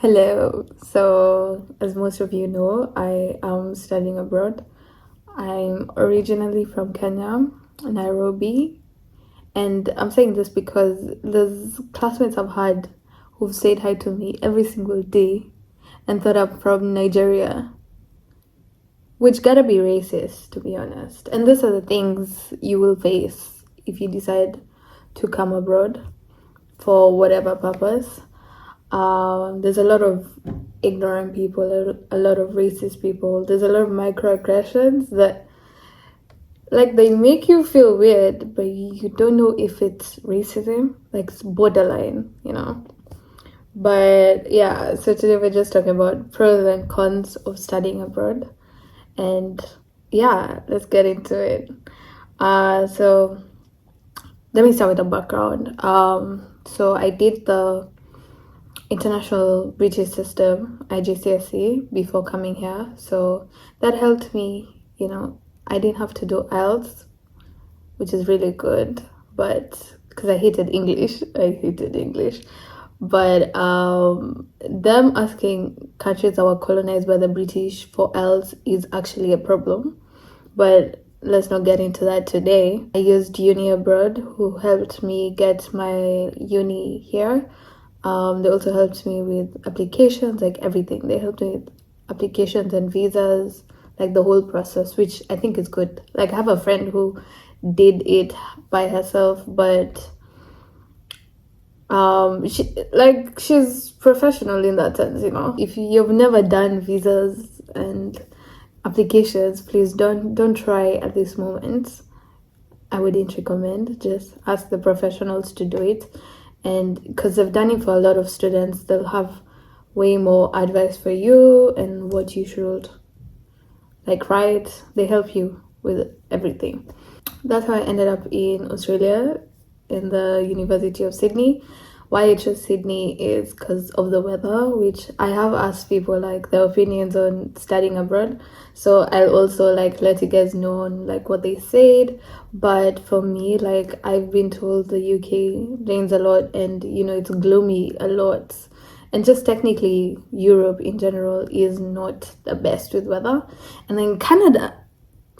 Hello. So, as most of you know, I am studying abroad. I'm originally from Kenya, Nairobi, and I'm saying this because there's classmates I've had who've said hi to me every single day and thought I'm from Nigeria, which gotta be racist, to be honest. And these are the things you will face if you decide to come abroad for whatever purpose. There's a lot of ignorant people, a lot of racist people. There's a lot of microaggressions that, like, they make you feel weird, but you don't know if it's racism. Like, it's borderline. But yeah, so today we're just talking about pros and cons of studying abroad. And yeah, let's get into it. So let me start with the background. So I did the international British system, IGCSE, before coming here. So that helped me, I didn't have to do IELTS, which is really good. But because I hated English, But them asking countries that were colonized by the British for IELTS is actually a problem. But let's not get into that today. I used Uni Abroad, who helped me get my uni here. They also helped me with applications, like everything. They helped me with applications and visas, like the whole process, which I think is good. Like, I have a friend who did it by herself, but she's professional in that sense. If you've never done visas and applications, please don't try at this moment. I wouldn't recommend. Just ask the professionals to do it. And because they've done it for a lot of students, they'll have way more advice for you and what you should write. They help you with everything. That's how I ended up in Australia, in the University of Sydney. Why I chose Sydney is because of the weather, which I have asked people their opinions on studying abroad. So I'll also let you guys know on what they said. But for me, I've been told the UK rains a lot and it's gloomy a lot. And just technically Europe in general is not the best with weather. And then Canada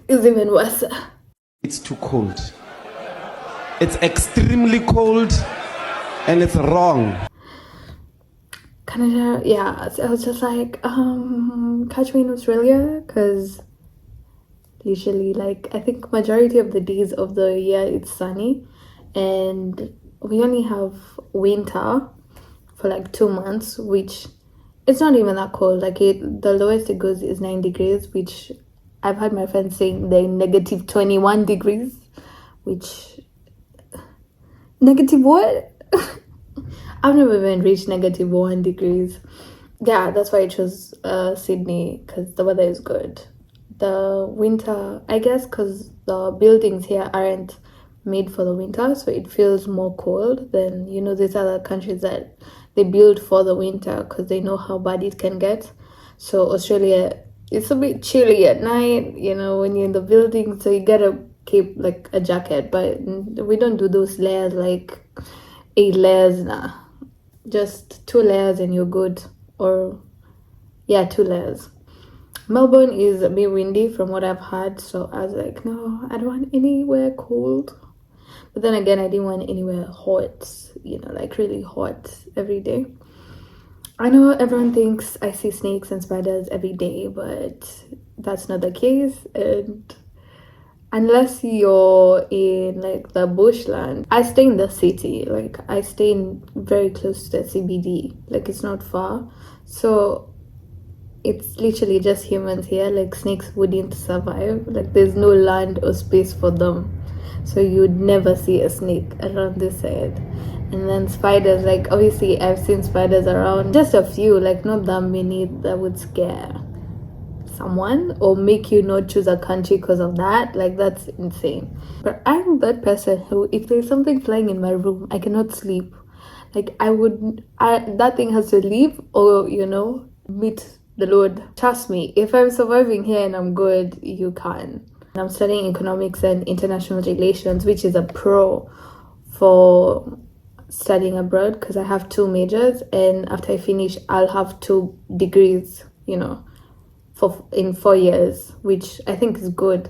is even worse. It's too cold. It's extremely cold and it's wrong. Canada, yeah. So I was just catch me in Australia, because usually I think majority of the days of the year it's sunny, and we only have winter for 2 months, which it's not even that cold. The lowest it goes is 9 degrees, which I've had my friends saying they're negative 21 degrees, which negative what? I've never even reached negative 1 degrees. Yeah, that's why I chose Sydney, because the weather is good. The winter, I guess, because the buildings here aren't made for the winter, so it feels more cold than these other countries that they build for the winter because they know how bad it can get. So Australia, it's a bit chilly at night, when you're in the building, so you gotta keep a jacket. But we don't do those layers, 8 layers. Nah, just 2 layers and you're good. Or yeah, 2 layers. Melbourne is a bit windy from what I've heard, so I was like, no, I don't want anywhere cold. But then again, I didn't want anywhere hot, really hot every day. I know everyone thinks I see snakes and spiders every day, but that's not the case. And unless you're in the bushland, I stay in the city. I stay very close to the CBD. It's not far, so it's literally just humans here. Snakes wouldn't survive. There's no land or space for them, so you'd never see a snake around this side. And then spiders, obviously I've seen spiders around, just a few, not that many that would scare someone or make you not choose a country because of that. That's insane. But I'm that person who, if there's something flying in my room, I cannot sleep. That thing has to leave, or meet the Lord. Trust me, if I'm surviving here and I'm good, you can. And I'm studying economics and international relations, which is a pro for studying abroad because I have two majors, and after I finish, I'll have two degrees, for in 4 years, which I think is good.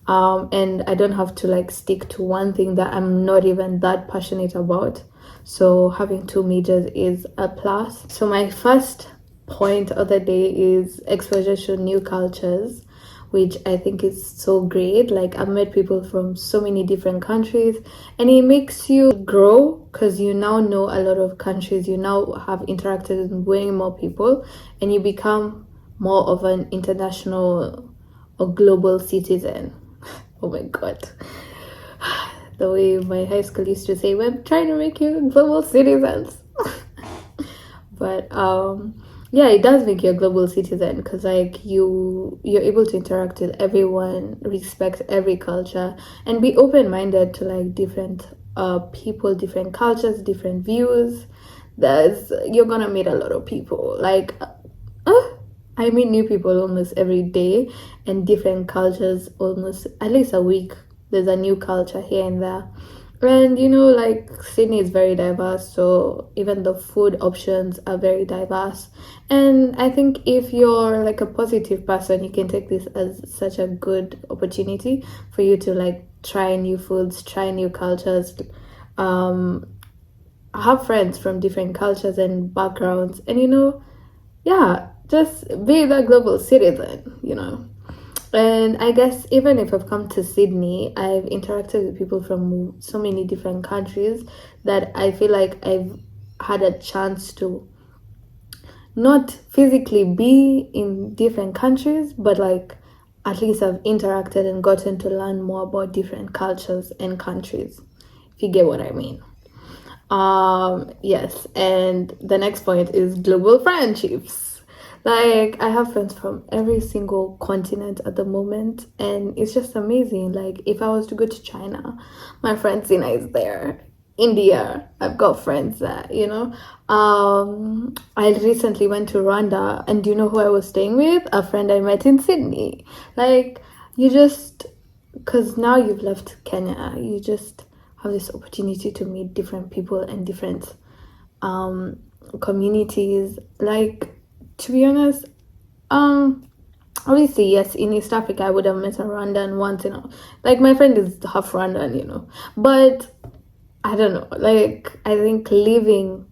And I don't have to like stick to one thing that I'm not even that passionate about. So having two majors is a plus. So my first point of the day is exposure to new cultures, which I think is so great. Like I've met people from so many different countries, and it makes you grow because you now know a lot of countries. You now have interacted with way more people, and you become more of an international or global citizen. Oh my god. The way my high school used to say, we're trying to make you global citizens. But yeah, it does make you a global citizen because like you're able to interact with everyone, respect every culture, and be open-minded to like different people, different cultures, different views. You're gonna meet a lot of people. Like I meet new people almost every day, and different cultures almost at least a week. There's a new culture here and there. And like Sydney is very diverse, so even the food options are very diverse. And I think if you're like a positive person, you can take this as such a good opportunity for you to like try new foods, try new cultures, um, have friends from different cultures and backgrounds, and yeah, just be the global citizen. And I guess even if I've come to Sydney, I've interacted with people from so many different countries that I feel like I've had a chance to not physically be in different countries, but like at least I've interacted and gotten to learn more about different cultures and countries, if you get what I mean. Yes, and the next point is global friendships. Like I have friends from every single continent at the moment, and it's just amazing. Like if I was to go to China, my friend Sina is there. India, I've got friends there. I recently went to Rwanda, and do you know who I was staying with? A friend I met in Sydney. Like you just, because now you've left Kenya, you just have this opportunity to meet different people and different communities. Like to be honest, obviously yes, in East Africa I would have met a Rwandan once, like my friend is half Rwandan, but I don't know, like I think leaving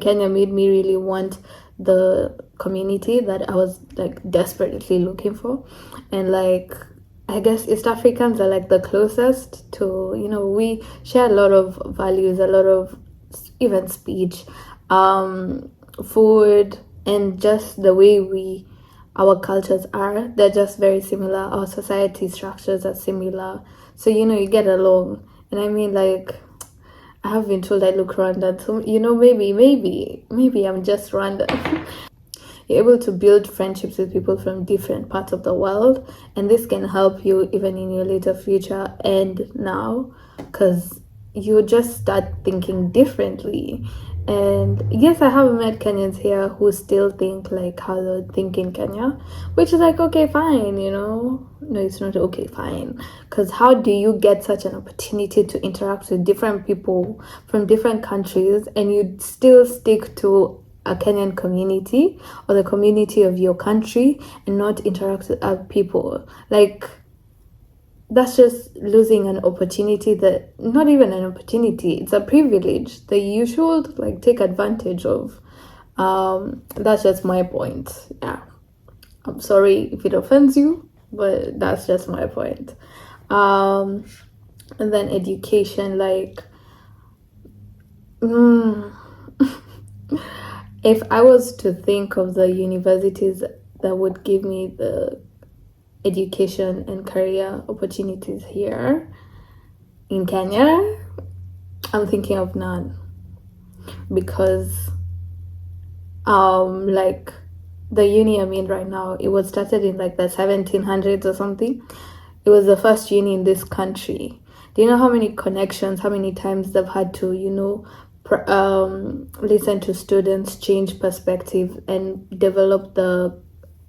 Kenya made me really want the community that I was like desperately looking for. And like I guess East Africans are like the closest to, we share a lot of values, a lot of even speech, food, and just the way our cultures are. They're just very similar. Our society structures are similar. So, you get along. And I mean, like, I have been told I look Rwandan. So, maybe I'm just Rwandan. You're able to build friendships with people from different parts of the world, and this can help you even in your later future and now, because you just start thinking differently. And yes, I have met Kenyans here who still think like how they think in Kenya, which is like okay, fine. No, it's not okay, fine, because how do you get such an opportunity to interact with different people from different countries and you still stick to a Kenyan community or the community of your country and not interact with other people? Like that's just losing an opportunity, that not even an opportunity, it's a privilege that you should like take advantage of. That's just my point. Yeah, I'm sorry if it offends you, but that's just my point. And then education, like if I was to think of the universities that would give me the education and career opportunities here in Kenya, I'm thinking of none, because like the uni I'm in right now, it was started in like the 1700s or something. It was the first uni in this country. Do you know how many connections, how many times they've had to, listen to students, change perspective, and develop the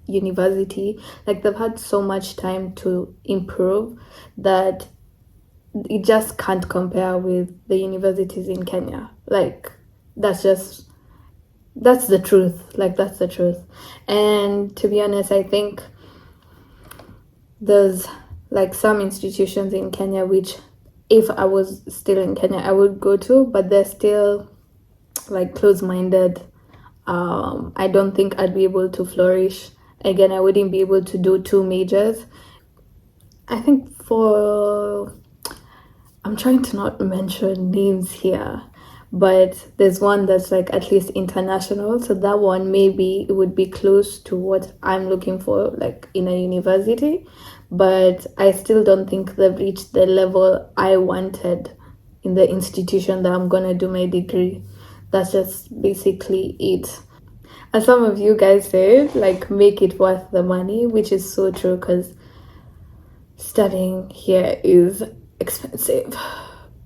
university? Like they've had so much time to improve that it just can't compare with the universities in Kenya. Like, that's just that's the truth. Like, that's the truth. And to be honest, I think there's like some institutions in Kenya which, if I was still in Kenya, I would go to, but they're still like close-minded. I don't think I'd be able to flourish. Again, I wouldn't be able to do two majors. I think I'm trying to not mention names here, but there's one that's like at least international. So that one, maybe it would be close to what I'm looking for, like in a university. But I still don't think they've reached the level I wanted in the institution that I'm gonna do my degree. That's just basically it. As some of you guys said, like, make it worth the money, which is so true, because studying here is expensive.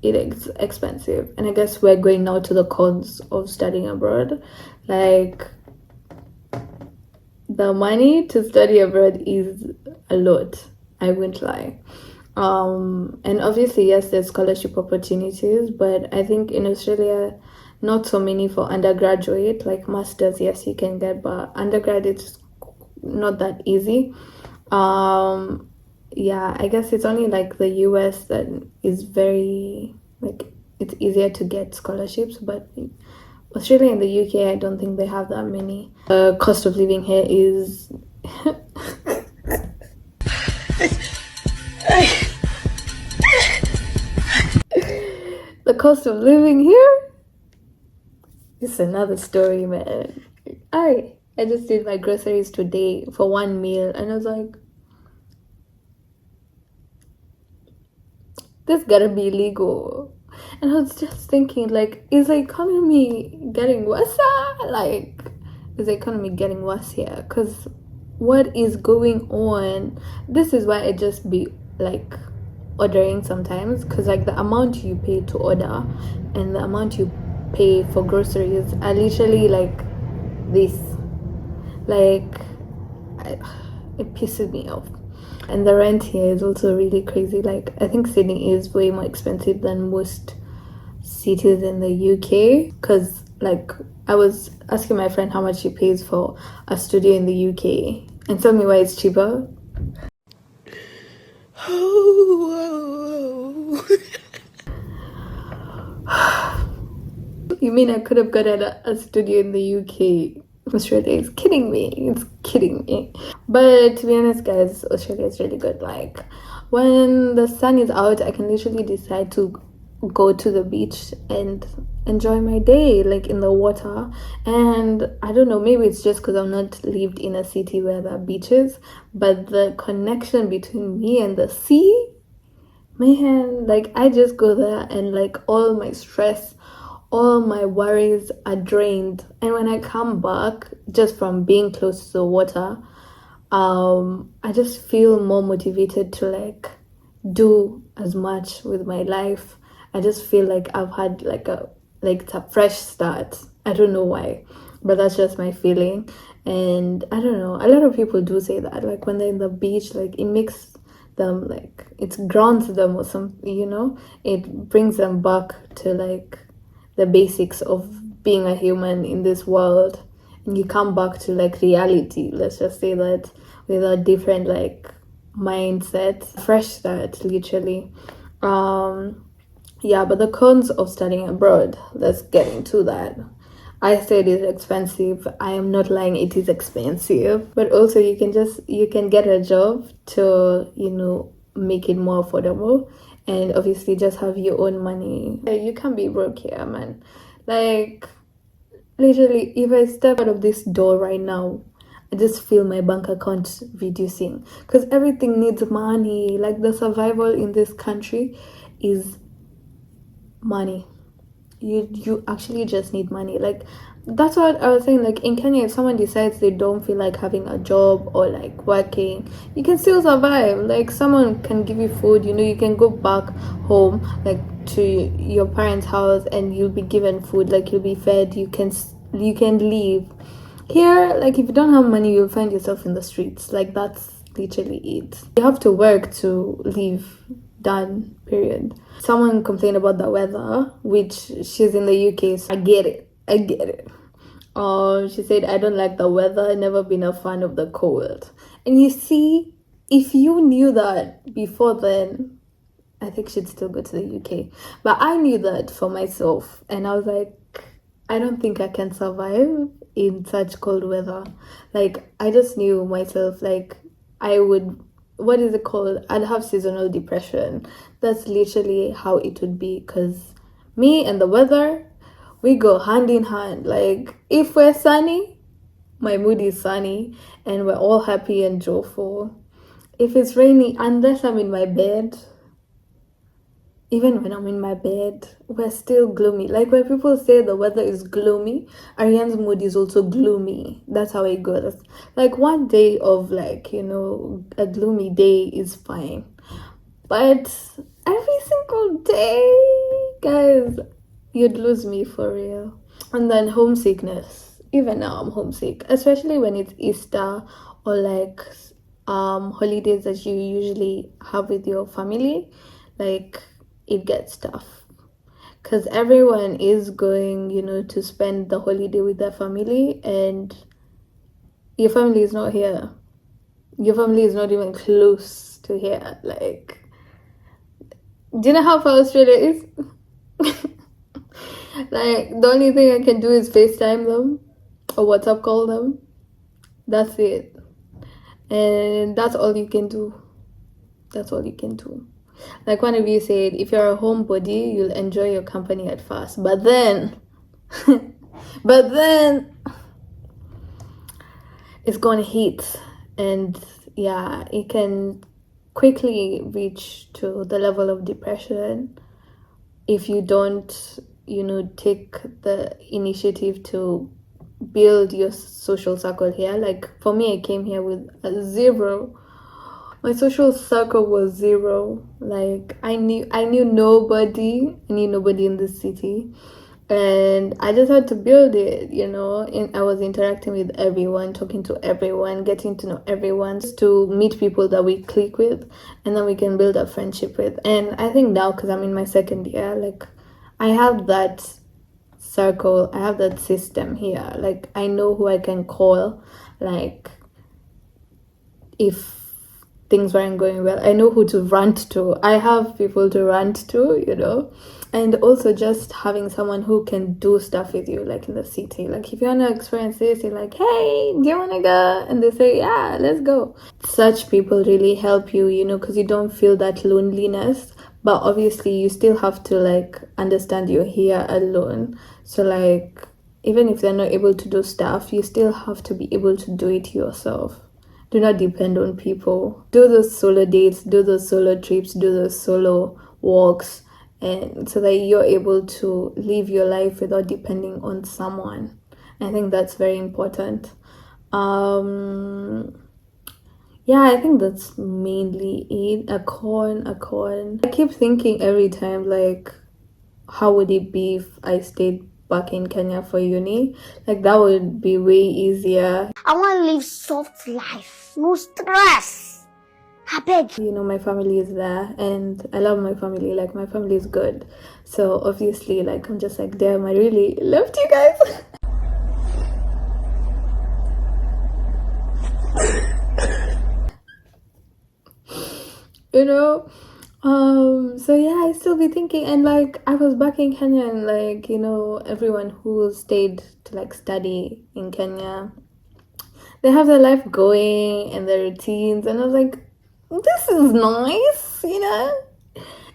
It is expensive. And I guess we're going now to the cons of studying abroad. Like, the money to study abroad is a lot, I won't lie. And obviously, yes, there's scholarship opportunities, but I think in Australia, not so many for undergraduate. Like masters, yes, you can get, but undergrad, it's not that easy. Yeah, I guess it's only like the US that is very, like, it's easier to get scholarships, but Australia and the UK, I don't think they have that many. The cost of living here is the cost of living here is another story, man. I just did my groceries today for one meal, and I was like, this gotta be illegal. And I was just thinking, like, is the economy getting worse? Like, is the economy getting worse here? Because what is going on? This is why I just be like ordering sometimes, because like the amount you pay to order and the amount you pay for groceries are literally like this. Like, it pisses me off. And the rent here is also really crazy. Like, I think Sydney is way more expensive than most cities in the UK. Because, like, I was asking my friend how much she pays for a studio in the UK, and tell me why it's cheaper. You mean I could have gotten a studio in the UK? Australia is kidding me. It's kidding me. But to be honest, guys, Australia is really good. Like, when the sun is out, I can literally decide to go to the beach and enjoy my day, like in the water. And I don't know, maybe it's just because I've not lived in a city where there are beaches, but the connection between me and the sea, man, like, I just go there and like all my stress, all my worries are drained. And when I come back, just from being close to the water, I just feel more motivated to like do as much with my life. I just feel like I've had like it's a fresh start. I don't know why, but that's just my feeling. And I don't know, a lot of people do say that, like, when they're in the beach, like, it makes them, like, it grounds them or something, it brings them back to like the basics of being a human in this world, and you come back to like reality, let's just say that, with a different like mindset, fresh start, literally. Yeah, but the cons of studying abroad, let's get into that. I said it's expensive. I am not lying, it is expensive. But also you can get a job to, make it more affordable, and obviously just have your own money. You can't be broke here, man. Like, literally, if I step out of this door right now, I just feel my bank account reducing, because everything needs money. Like, the survival in this country is money. You actually just need money. Like, that's what I was saying. Like, in Kenya, if someone decides they don't feel like having a job or like working, you can still survive. Like, someone can give you food, you can go back home, like, to your parents' house, and you'll be given food, like, you'll be fed, you can leave. Here, like, if you don't have money, you'll find yourself in the streets. Like, that's literally it. You have to work to live. Done. Period. Someone complained about the weather, which she's in the UK, so I get it. I get it. She said, I don't like the weather, never been a fan of the cold. And you see, if you knew that before then, I think she'd still go to the UK. But I knew that for myself, and I was like, I don't think I can survive in such cold weather. Like, I just knew myself, like, I would, what is it called? I'd have seasonal depression. That's literally how it would be, because me and the weather, we go hand in hand. Like, if we're sunny, my mood is sunny, and we're all happy and joyful. If it's rainy, unless I'm in my bed, even when I'm in my bed, we're still gloomy. Like when people say the weather is gloomy, Ariane's mood is also gloomy. That's how it goes. Like one day of like, a gloomy day is fine. But every single day, guys, you'd lose me for real. And then homesickness. Even now I'm homesick, especially when it's Easter or like holidays that you usually have with your family. Like it gets tough because everyone is going, to spend the holiday with their family, and your family is not here. Your family is not even close to here. Like, do you know how far Australia is? Like, the only thing I can do is FaceTime them or WhatsApp call them. That's it. And that's all you can do. That's all you can do. Like one of you said, if you're a homebody, you'll enjoy your company at first. But then, but then it's gonna hit. And yeah, it can quickly reach to the level of depression if you don't, take the initiative to build your social circle here. Like for me, I came here with a zero. My social circle was zero. Like I knew nobody. I knew nobody in this city, and I just had to build it. I was interacting with everyone, talking to everyone, getting to know everyone, to meet people that we click with, and then we can build a friendship with. And I think now, because I'm in my second year, like I have that circle, I have that system here. Like I know who I can call, like if things weren't going well. I know who to rant to. I have people to rant to. And also just having someone who can do stuff with you, like in the city. Like if you want to experience this, you're like, hey, do you want to go? And they say, yeah, let's go. Such people really help you, because you don't feel that loneliness. But obviously, you still have to like understand you're here alone. So like, even if they're not able to do stuff, you still have to be able to do it yourself. Do not depend on people. Do those solo dates, do those solo trips, do those solo walks, and so that you're able to live your life without depending on someone. I think that's very important. Yeah, I think that's mainly it. A corn. I keep thinking every time, like, how would it be if I stayed back in Kenya for uni? Like, that would be way easier. I want to live soft life, no stress. I beg. My family is there, and I love my family. Like, my family is good. So, obviously, like, I'm just like, damn, I really loved you guys. So yeah, I still be thinking, and like I was back in Kenya, and like everyone who stayed to like study in Kenya, they have their life going and their routines, and I was like, this is nice,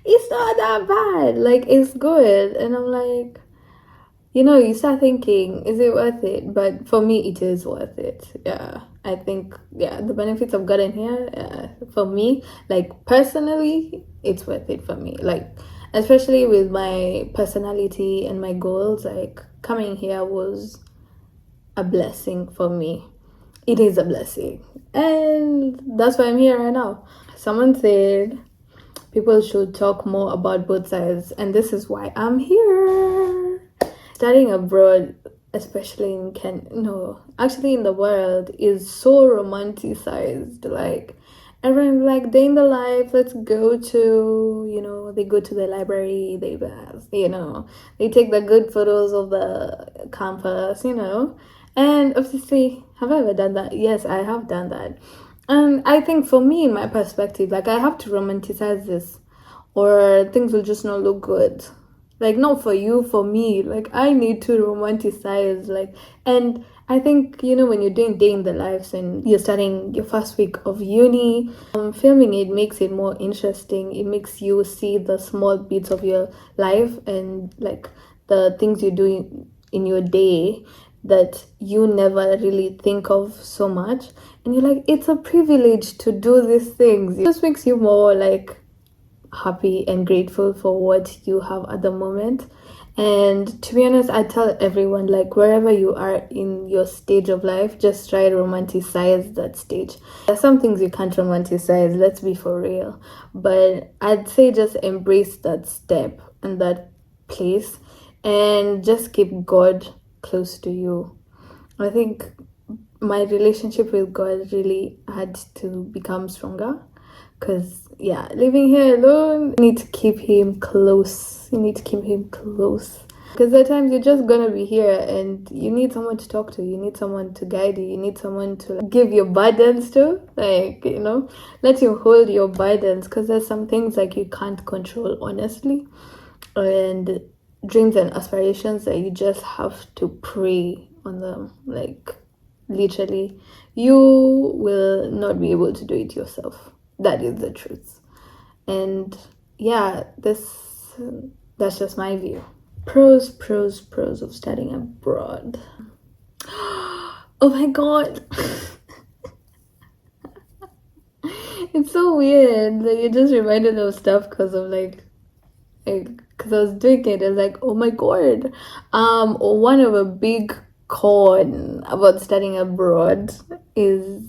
it's not that bad, like it's good. And I'm like, you start thinking, is it worth it? But for me, it is worth it. Yeah, I think, yeah, the benefits I've gotten here, for me, like personally, it's worth it for me. Like, especially with my personality and my goals, like coming here was a blessing for me. It is a blessing. And that's why I'm here right now. Someone said people should talk more about both sides, and this is why I'm here. Studying abroad, especially in Kenya, no, actually in the world, is so romanticized. Like everyone like day in the life, let's go to, they go to the library, they take the good photos of the campus, and obviously, have I ever done that? Yes, I have done that. And I think for me, in my perspective, like I have to romanticize this, or things will just not look good. Like not for you, for me. Like I need to romanticize, like, and I think, when you're doing day in the lives and you're starting your first week of uni, filming it makes it more interesting. It makes you see the small bits of your life and like the things you do in your day that you never really think of so much. And you're like, it's a privilege to do these things. It just makes you more like happy and grateful for what you have at the moment. And to be honest, I tell everyone, like, wherever you are in your stage of life, just try to romanticize that stage. There's some things you can't romanticize, let's be for real, but I'd say just embrace that step and that place, and just keep God close to you. I think my relationship with God really had to become stronger, because yeah, living here alone, you need to keep him close. You need to keep him close, because at times you're just gonna be here and you need someone to talk to, you need someone to guide you, you need someone to give your burdens to, like, let you hold your burdens, because there's some things like you can't control, honestly, and dreams and aspirations that you just have to pray on them, like, literally. You will not be able to do it yourself. That is the truth. And yeah, that's just my view. Pros of studying abroad. Oh my god. It's so weird. Like, it just reminded me of stuff because of because I was doing it. I was like, oh my god. One of a big con about studying abroad is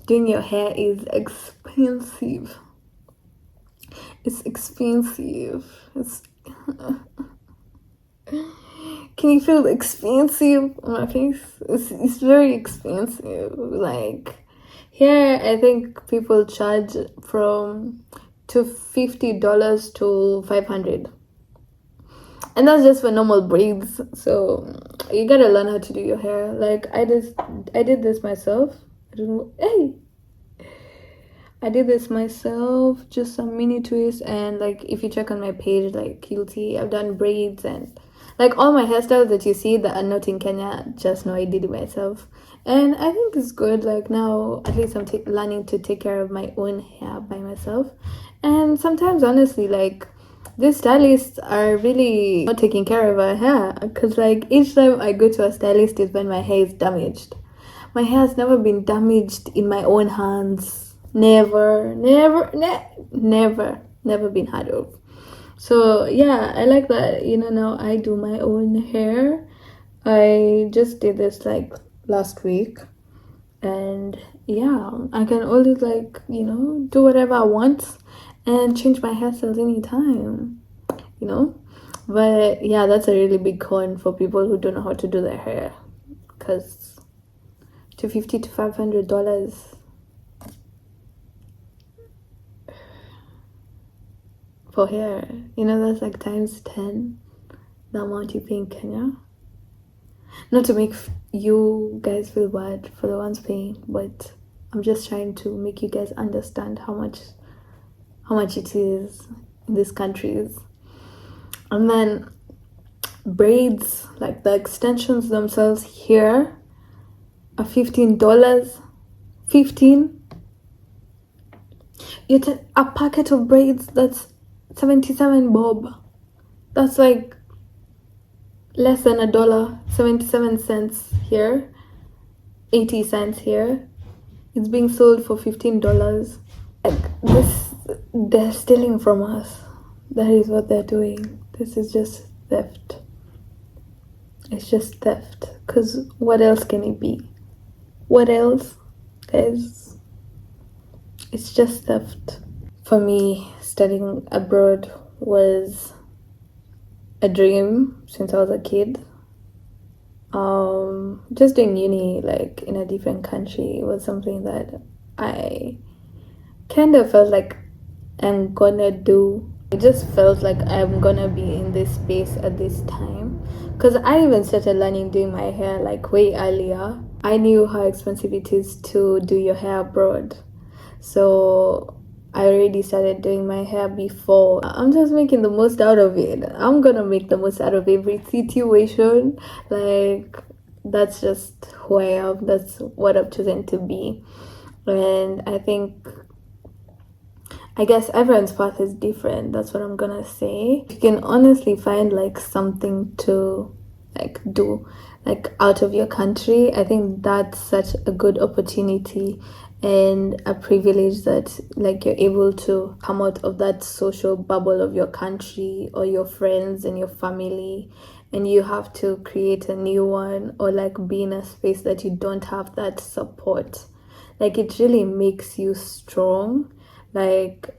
doing your hair is expensive. It's expensive. Can you feel expensive on my face? It's very expensive. Like here, I think people charge from $50 to $500, and that's just for normal braids. So you gotta learn how to do your hair. Like I did this myself. I don't know. Hey, I did this myself, just some mini twists, and like if you check on my page, like you'll see I've done braids, and like all my hairstyles that you see that are not in Kenya, just know I did it myself. And I think it's good. Like now, at least I'm learning to take care of my own hair by myself. And sometimes, honestly, like these stylists are really not taking care of our hair, because like each time I go to a stylist is when my hair is damaged. My hair has never been damaged in my own hands. Never been heard of. So yeah, I like that. Now I do my own hair. I just did this like last week, and yeah, I can always like do whatever I want and change my hairstyles anytime. You know, but yeah, that's a really big con for people who don't know how to do their hair, because $250 to $500 for hair, that's like times 10 the amount you pay in Kenya. Not to make you guys feel bad for the ones paying, but I'm just trying to make you guys understand how much it is in these countries. And then braids, like the extensions themselves here, are $15. 15. You take a packet of braids, that's 77 bob. That's like less than $1, 77 cents here, 80 cents here. It's being sold for $15. Like this, they're stealing from us. That is what they're doing. This is just theft. It's just theft. Because what else can it be? What else? Guys, it's just theft. For me, studying abroad was a dream since I was a kid. Just doing uni like in a different country was something that I kind of felt like I'm gonna do. It just felt like I'm gonna be in this space at this time. Because I even started learning doing my hair like way earlier. I knew how expensive it is to do your hair abroad. So I already started doing my hair before. I'm just making the most out of it. I'm gonna make the most out of every situation. Like, that's just who I am. That's what I've chosen to be. And I guess everyone's path is different. That's what I'm gonna say. If you can honestly find like something to like do like out of your country, I think that's such a good opportunity and a privilege that like you're able to come out of that social bubble of your country or your friends and your family, and you have to create a new one or like be in a space that you don't have that support. Like, it really makes you strong. Like,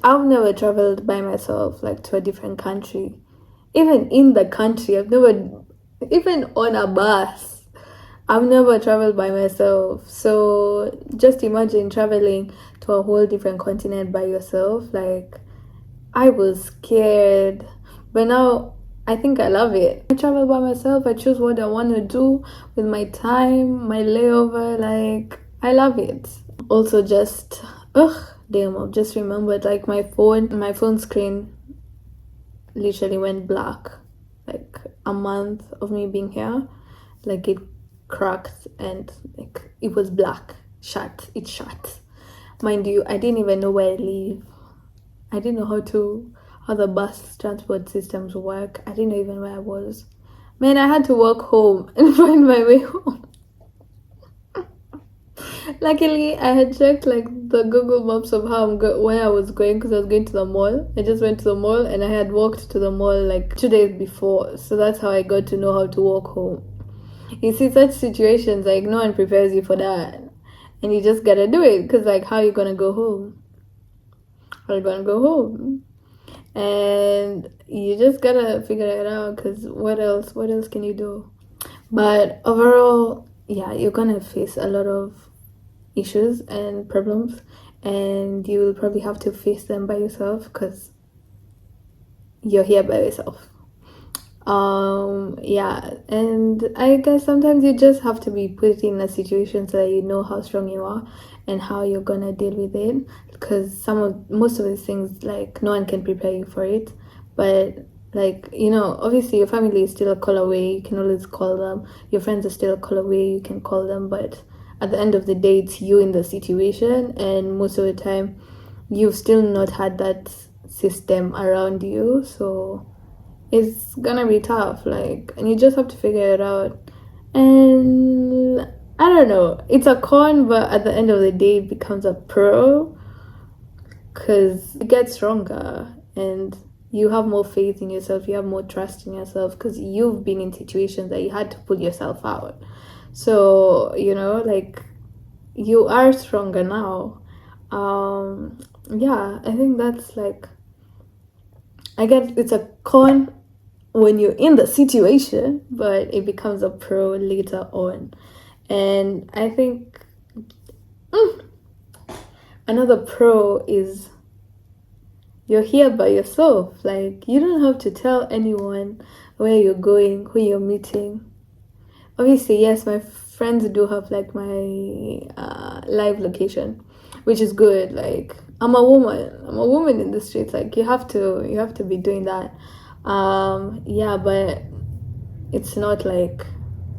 I've never traveled by myself, like to a different country. Even in the country, I've never, even on a bus, I've never traveled by myself. So just imagine traveling to a whole different continent by yourself. Like, I was scared, but now I think I love it. I travel by myself, I choose what I want to do with my time, my layover. Like, I love it. Also, just, ugh, damn, I've just remembered like my phone screen literally went black. Like, a month of me being here, like, it cracked and like it was black. It shut. Mind you, I didn't even know where I live. I didn't know how the bus transport systems work. I didn't know even where I was. Man, I had to walk home and find my way home. Luckily, I had checked like the Google Maps of where I was going, because I was going to the mall. I just went to the mall and I had walked to the mall like 2 days before. So that's how I got to know how to walk home. You see, such situations, like, no one prepares you for that. And you just gotta do it, because like, how are you gonna go home? How are you gonna go home? And you just gotta figure it out, because what else can you do? But overall, yeah, you're gonna face a lot of issues and problems, and you will probably have to face them by yourself because you're here by yourself. Yeah, and I guess sometimes you just have to be put in a situation so that you know how strong you are and how you're gonna deal with it, because most of these things, like, no one can prepare you for it. But like, obviously your family is still a call away, you can always call them. Your friends are still a call away, you can call them. But at the end of the day, it's you in the situation, and most of the time you've still not had that system around you, so it's gonna be tough, like, and you just have to figure it out. And I don't know, it's a con, but at the end of the day it becomes a pro, because you get stronger and you have more faith in yourself, you have more trust in yourself, because you've been in situations that you had to pull yourself out. So, like, you are stronger now. Yeah, I think that's like, I guess it's a con when you're in the situation, but it becomes a pro later on. And I think another pro is you're here by yourself. Like, you don't have to tell anyone where you're going, who you're meeting. Obviously, yes, my friends do have like my live location, which is good. Like, I'm a woman in the streets. Like, you have to be doing that. Yeah, but it's not like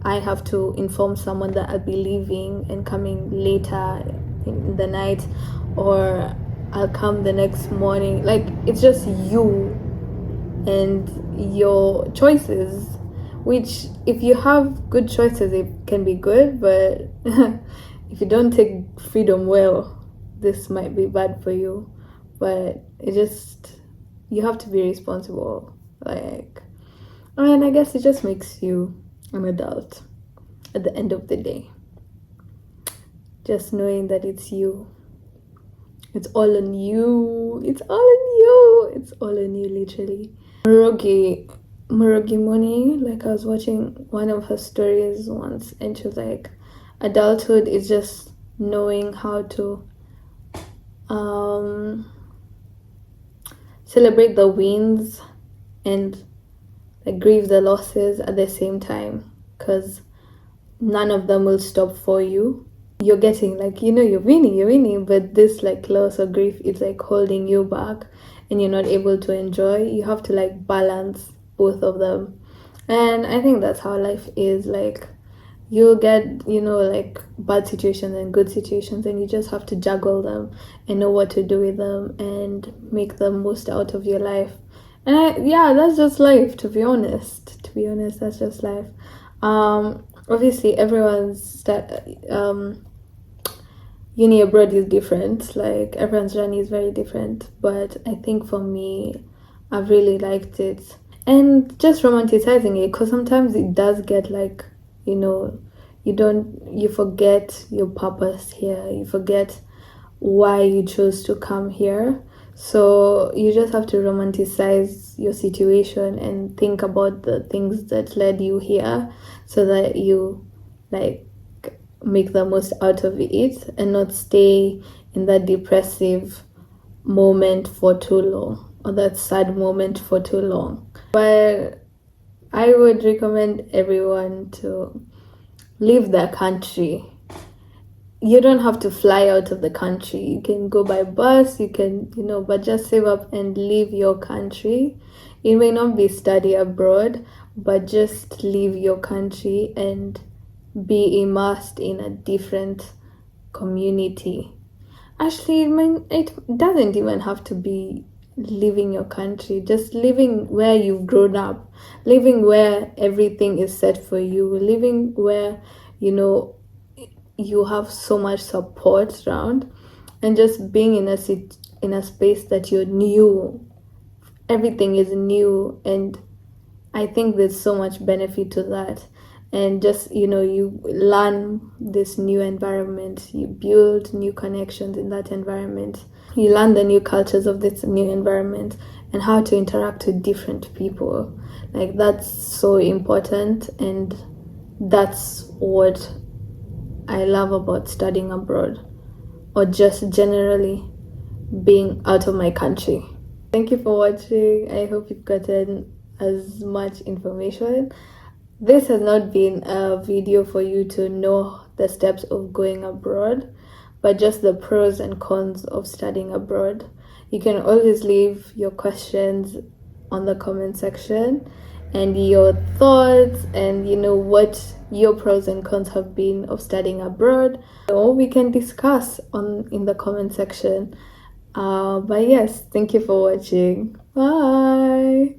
I have to inform someone that I'll be leaving and coming later in the night, or I'll come the next morning. Like, it's just you and your choices, which, if you have good choices, it can be good. But if you don't take freedom well, this might be bad for you. But you have to be responsible. Like, and I guess it just makes you an adult at the end of the day. Just knowing that it's you. It's all on you. It's all on you. It's all on you, literally. Murogi Moni, like, I was watching one of her stories once, and she was like, adulthood is just knowing how to um, celebrate the wins and like grieve the losses at the same time, because none of them will stop for you. You're getting like, you're winning, but this like loss or grief is like holding you back and you're not able to enjoy. You have to like balance both of them. And I think that's how life is. Like, you'll get, like bad situations and good situations, and you just have to juggle them and know what to do with them and make the most out of your life. And yeah, that's just life, to be honest. That's just life. Obviously, uni abroad is different. Like, everyone's journey is very different. But I think for me, I've really liked it. And just romanticizing it, because sometimes it does get like, you forget your purpose here. You forget why you chose to come here. So you just have to romanticize your situation and think about the things that led you here, so that you like make the most out of it and not stay in that depressive moment for too long, or that sad moment for too long. But I would recommend everyone to leave their country. You don't have to fly out of the country. You can go by bus, you can, but just save up and leave your country. It may not be study abroad, but just leave your country and be immersed in a different community. Actually, it doesn't even have to be leaving your country, just living where you've grown up, living where everything is set for you, living where, you know, you have so much support around, and just being in a space that you're new. Everything is new, and I think there's so much benefit to that. And just, you learn this new environment, you build new connections in that environment, you learn the new cultures of this new environment and how to interact with different people. Like, that's so important, and that's what I love about studying abroad, or just generally being out of my country. Thank you for watching. I hope you've gotten as much information. This has not been a video for you to know the steps of going abroad, but just the pros and cons of studying abroad. You can always leave your questions on the comment section and your thoughts, and what your pros and cons have been of studying abroad. So we can discuss in the comment section. But yes, thank you for watching. Bye.